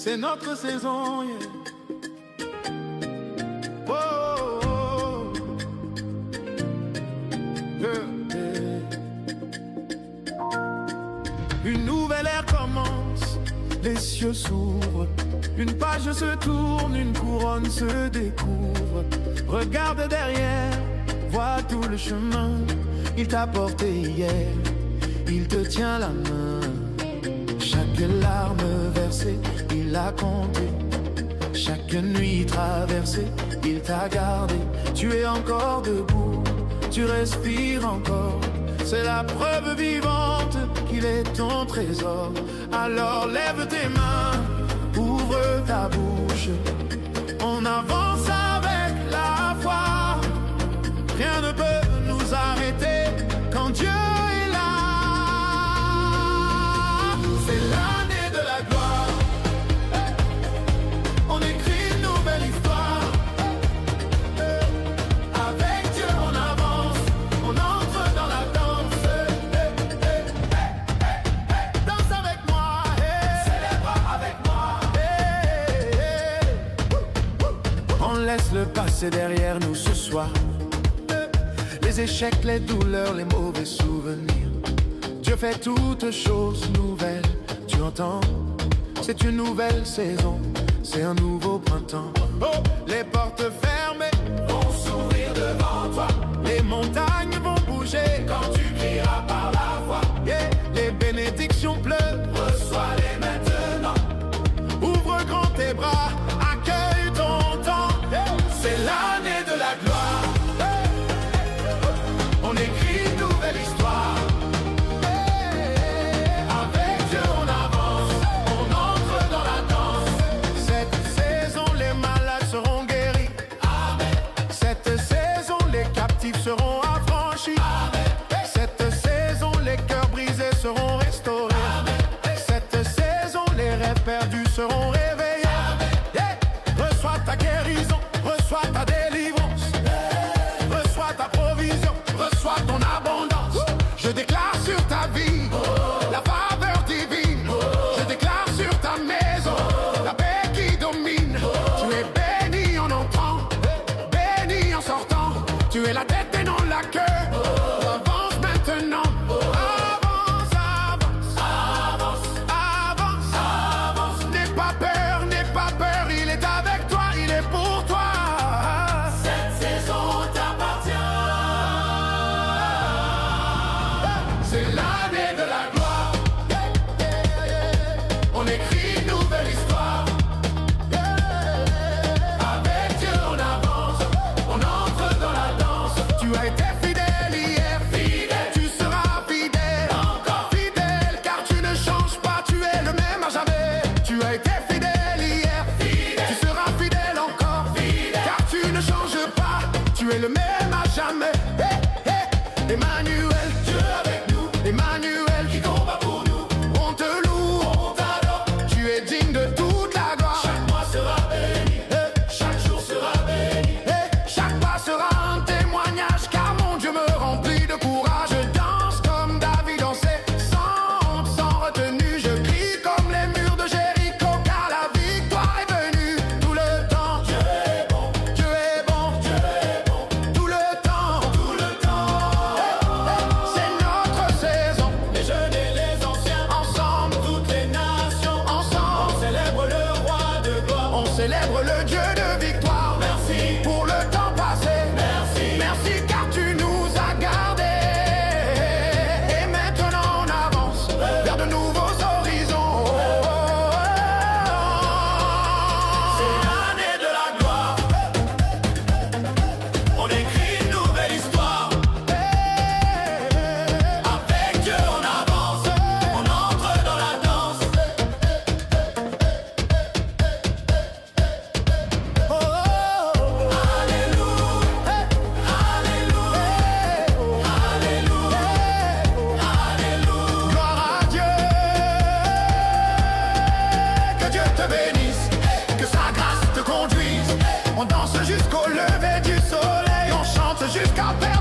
c'est notre saison, yeah. Oh, oh, oh. Yeah. Une nouvelle ère commence, les cieux s'ouvrent, une page se tourne, une couronne se découvre. Regarde derrière, vois tout le chemin. Il t'a porté hier, il te tient la main. Chaque larme versée, il l'a compté. Chaque nuit traversée, il t'a gardé. Tu es encore debout, tu respires encore. C'est la preuve vivante qu'il est ton trésor. Alors lève tes mains, ouvre ta bouche. On avance avec la foi. Rien ne peut nous arrêter quand Dieu est là. C'est l'année de la gloire. On écrit une nouvelle histoire. Avec Dieu on avance, on entre dans la danse. Danse avec moi, célèbre avec moi. On laisse le passé derrière nous ce soir. Les échecs, les douleurs, les mauvais souvenirs. Dieu fait toutes choses nouvelles. Tu entends? C'est une nouvelle saison, c'est un nouveau printemps. Oh, les portes fermées vont s'ouvrir devant toi. Les montagnes vont bouger quand tu crieras par la voix. Yeah, les bénédictions pleuvent, reçois-les maintenant. Ouvre grand tes bras, accueille ton temps. Yeah, c'est l'année de la gloire. On écrit une nouvelle histoire. Avec Dieu on avance, on entre dans la danse. Cette saison les malades seront guéris. Amen. Cette saison les captifs seront affranchis. Amen. Cette saison les cœurs brisés seront restaurés. Amen. Cette saison les rêves perdus seront réveillés. Amen. Yeah. Reçois ta guérison, reçois ta délivrance. Reçois ta provision, reçois ton abondance. Je déclare sur ta vie la faveur divine. Je déclare sur ta maison la paix qui domine. Tu es béni en entrant, béni en sortant. Tu es la tête et non la queue. Avance maintenant. Avance, avance, avance, avance. N'aie pas peur, il est avec toi, il est pour toi. Cette saison t'appartient. C'est l'année de la gloire. On écrit une nouvelle histoire. Avec Dieu on avance, on entre dans la danse. Tu as été fidèle hier, fidèle. Tu seras fidèle, encore fidèle. Car tu ne changes pas, tu es le même à jamais. Tu as été fidèle hier, fidèle. Tu seras fidèle encore, fidèle. Car tu ne changes pas, tu es le même à jamais. Hey, hey. Emmanuel, Dieu avec nous. Emmanuel qui combat pour nous. On te loue, on t'adore. Tu es digne de toute la gloire. Chaque mois sera béni, chaque jour sera béni. Chaque pas sera un témoignage, car mon Dieu me remplit de courage. Je danse comme David dansait, sans honte, sans retenue. Je crie comme les murs de Jéricho, car la victoire est venue. Tout le temps, Dieu est bon, Dieu est bon, Dieu est bon. Tout le temps, tout le temps. C'est notre saison. Les jeunes et les anciens, ensemble, toutes les nations, ensemble. On célèbre le roi de gloire, on célèbre le Dieu de victoire. Merci pour le temps passé. Merci, merci car tu nous as gardés. Et maintenant on avance vers de nouveaux horizons. C'est l'année de la gloire. On écrit une nouvelle histoire. Avec Dieu on avance, on entre dans la danse. Oh, oh, oh. Alléluia, alléluia, alléluia, alléluia. Gloire à Dieu. Que Dieu te bénisse, que sa grâce te conduise. On danse jusqu'au lever du soleil, on chante jusqu'à perdre.